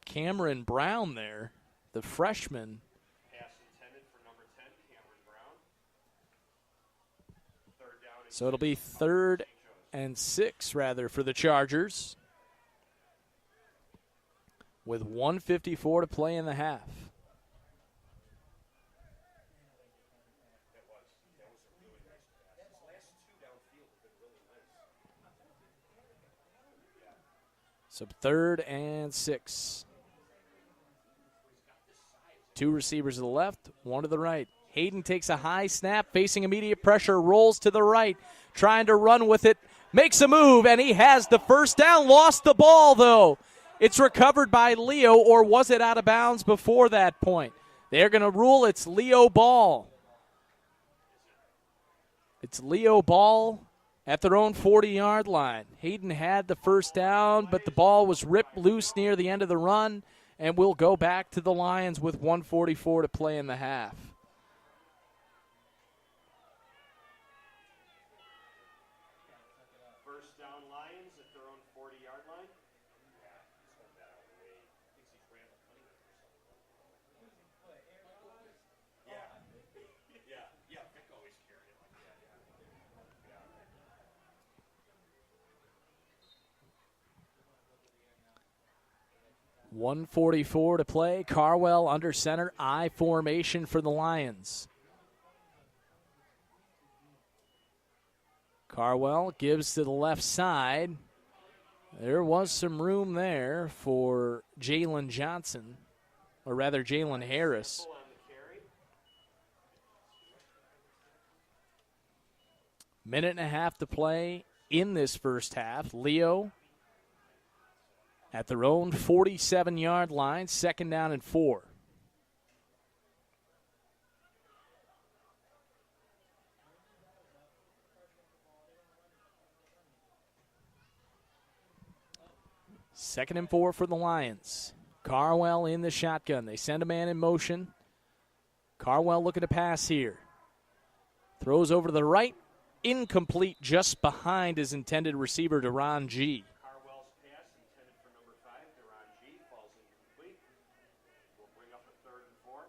Speaker 1: Cameron Brown there, the freshman. So it'll be 3rd and 6, rather, for the Chargers, with 1:54 to play in the half. So 3rd and 6. 2 receivers to the left, 1 to the right. Hayden takes a high snap, facing immediate pressure, rolls to the right, trying to run with it, makes a move, and he has the first down. Lost the ball, though. It's recovered by Leo, or was it out of bounds before that point? They're going to rule it's Leo ball. It's Leo ball at their own 40-yard line. Hayden had the first down, but the ball was ripped loose near the end of the run, and we'll go back to the Lions with 1:44 to play in the half. .144 to play. Carwell under center. I formation for the Lions. Carwell gives to the left side. There was some room there for Jalen Johnson, or rather Jalen Harris. Minute and a half to play in this first half. Leo at their own 47-yard line, 2nd down and 4. Second and 4 for the Lions. Carwell in the shotgun. They send a man in motion. Carwell looking to pass here. Throws over to the right. Incomplete, just behind his intended receiver, Deron G.
Speaker 2: Carwell's pass intended for number 5, Deron G, falls incomplete. We'll bring up a 3rd and 4.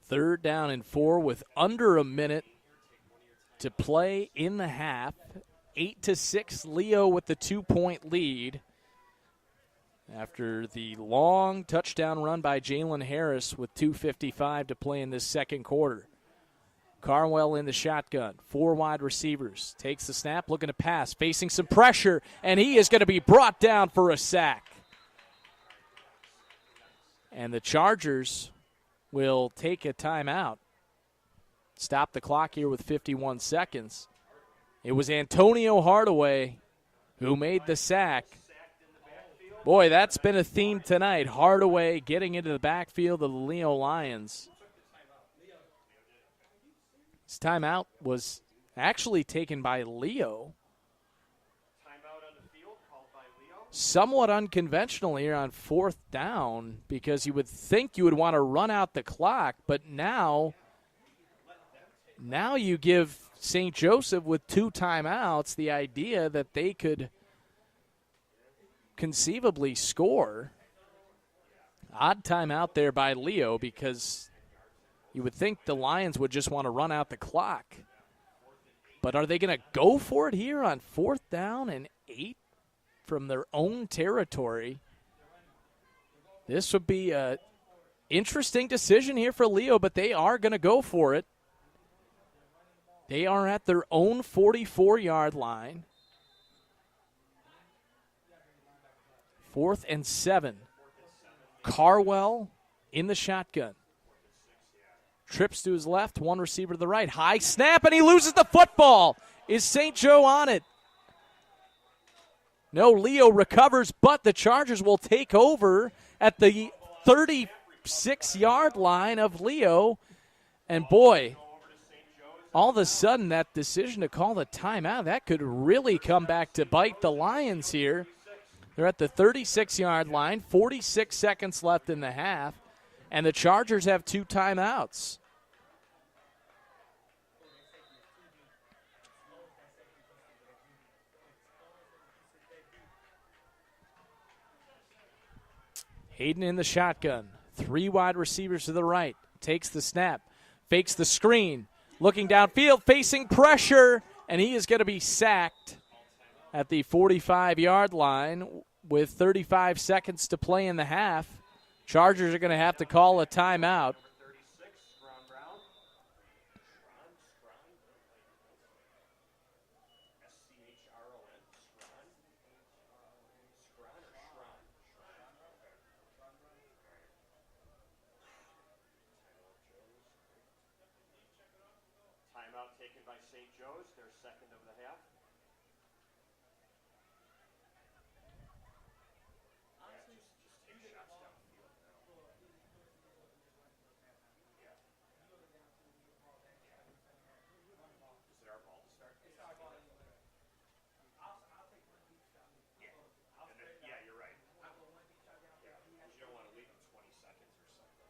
Speaker 1: Third down and 4 with under a minute to play in the half. 8-6, Leo with the 2-point lead after the long touchdown run by Jalen Harris with 2:55 to play in this second quarter. Carwell in the shotgun, 4 wide receivers, takes the snap, looking to pass, facing some pressure, and he is going to be brought down for a sack. And the Chargers will take a timeout. Stop the clock here with 51 seconds. It was Antonio Hardaway who made the sack. Boy, that's been a theme tonight. Hardaway getting into the backfield of the Leo Lions. This timeout was actually taken by Leo.
Speaker 2: Timeout on the field called by Leo.
Speaker 1: Somewhat unconventional here on 4th down, because you would think you would want to run out the clock, but now you give St. Joseph with 2 timeouts the idea that they could conceivably score. Odd timeout there by Leo, because You would think the Lions would just want to run out the clock. But are they going to go for it here on 4th down and 8 from their own territory? This would be an interesting decision here for Leo, but they are going to go for it. They are at their own 44-yard line. 4th and 7. Carwell in the shotgun. Trips to his left, one receiver to the right. High snap, and he loses the football. Is St. Joe on it? No, Leo recovers, but the Chargers will take over at the 36-yard line of Leo. And boy, all of a sudden that decision to call the timeout, that could really come back to bite the Lions here. They're at the 36-yard line, 46 seconds left in the half, and the Chargers have 2 timeouts. Hayden in the shotgun. 3 wide receivers to the right. Takes the snap. Fakes the screen. Looking downfield, facing pressure, and he is going to be sacked at the 45-yard line with 35 seconds to play in the half. Chargers are going to have to call a timeout.
Speaker 2: Timeout taken by St. Joe's, their second of the half. Yeah, you're right. Yeah, you don't want to leave them 20 seconds or something.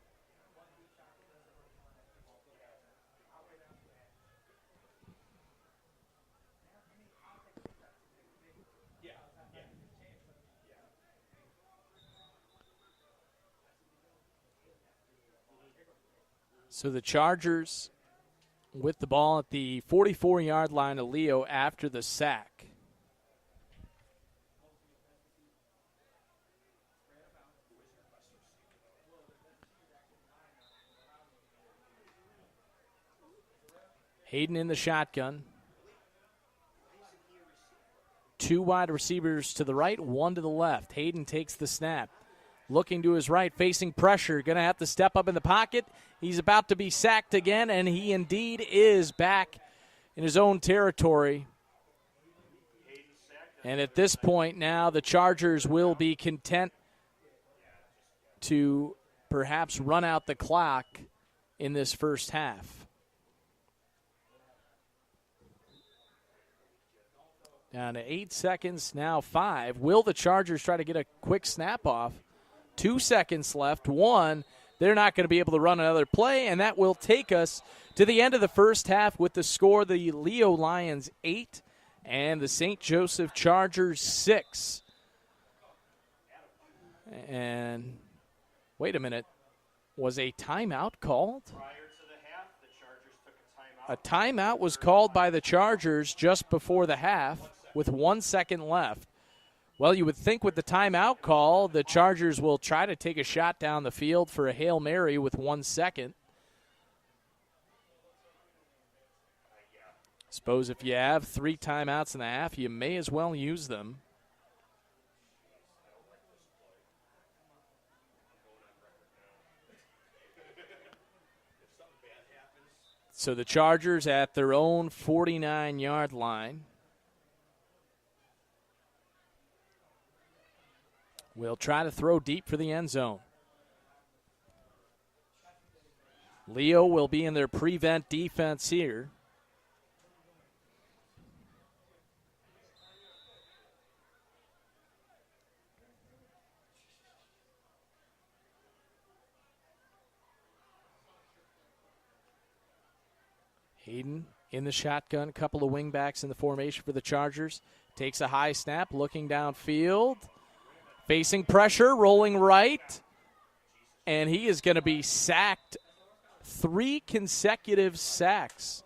Speaker 1: So the Chargers with the ball at the 44-yard line of Leo after the sack. Hayden in the shotgun. 2 wide receivers to the right, 1 to the left. Hayden takes the snap. Looking to his right, facing pressure. Going to have to step up in the pocket. He's about to be sacked again, and he indeed is back in his own territory. And at this point now, the Chargers will be content to perhaps run out the clock in this first half. Down to 8 seconds, now 5. Will the Chargers try to get a quick snap off? 2 seconds left. 1, they're not going to be able to run another play, and that will take us to the end of the first half with the score, the Leo Lions 8 and the St. Joseph Chargers 6. And wait a minute. Was a timeout called?
Speaker 2: Prior to the half, the Chargers took a timeout.
Speaker 1: A timeout was called by the Chargers just before the half with 1 second left. Well, you would think with the timeout call, the Chargers will try to take a shot down the field for a Hail Mary with 1 second. Suppose if you have 3 timeouts in the half, you may as well use them. So the Chargers at their own 49-yard line will try to throw deep for the end zone. Leo will be in their prevent defense here. Hayden in the shotgun, couple of wingbacks in the formation for the Chargers. Takes a high snap, looking downfield. Facing pressure, rolling right. And he is going to be sacked 3 consecutive sacks.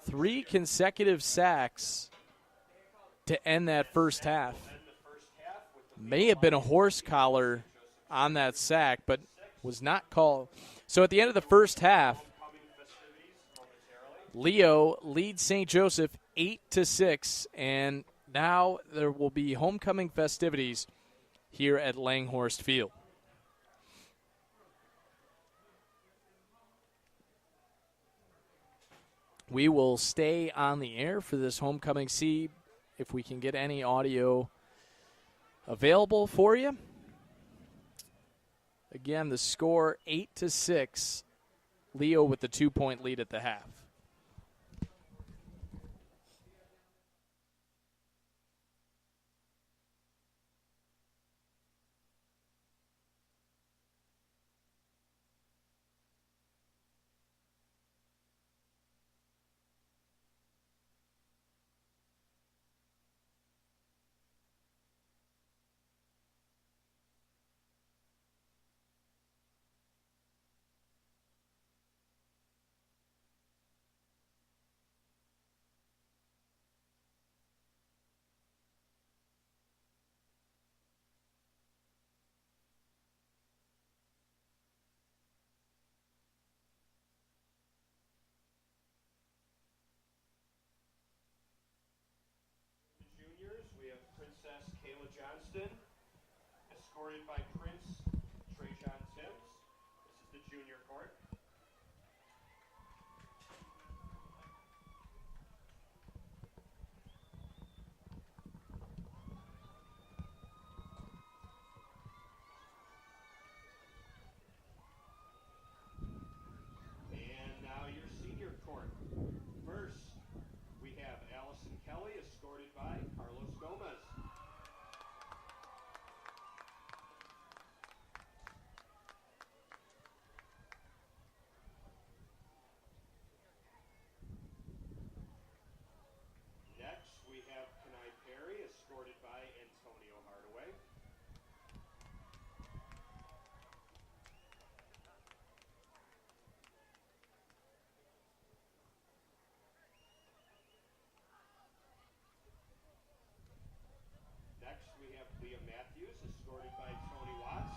Speaker 1: 3 consecutive sacks to end that first half. May have been a horse collar on that sack, but was not called. So at the end of the first half, Leo leads St. Joseph 8-6, and now there will be homecoming festivities here at Langhorst Field. We will stay on the air for this homecoming. See if we can get any audio available for you. Again, the score 8-6. Leo with the 2-point lead at the half.
Speaker 2: Kayla Johnston, escorted by Prince Trajan Sims. This is the junior court. And now your senior court. First, we have Allison Kelly, escorted by Carlos Gomez. Next, we have Kenai Perry, escorted by Antonio Hardaway. Next, we have Leah Matthews, escorted by Tony Watts.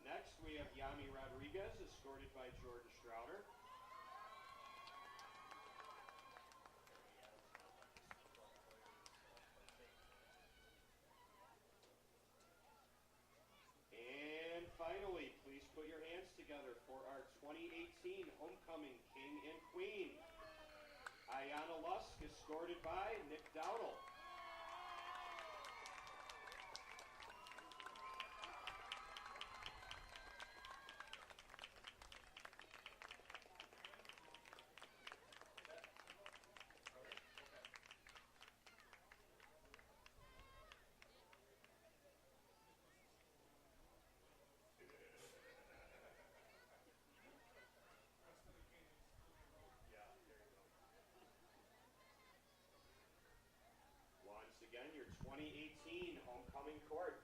Speaker 2: Next, we have Yami Rodriguez, escorted by Jordan Strouder. And finally, please put your hands together for our 2018 Homecoming King and Queen. Ayana Lusk, escorted by Nick Dowdle. Once again, your 2018 Homecoming Court.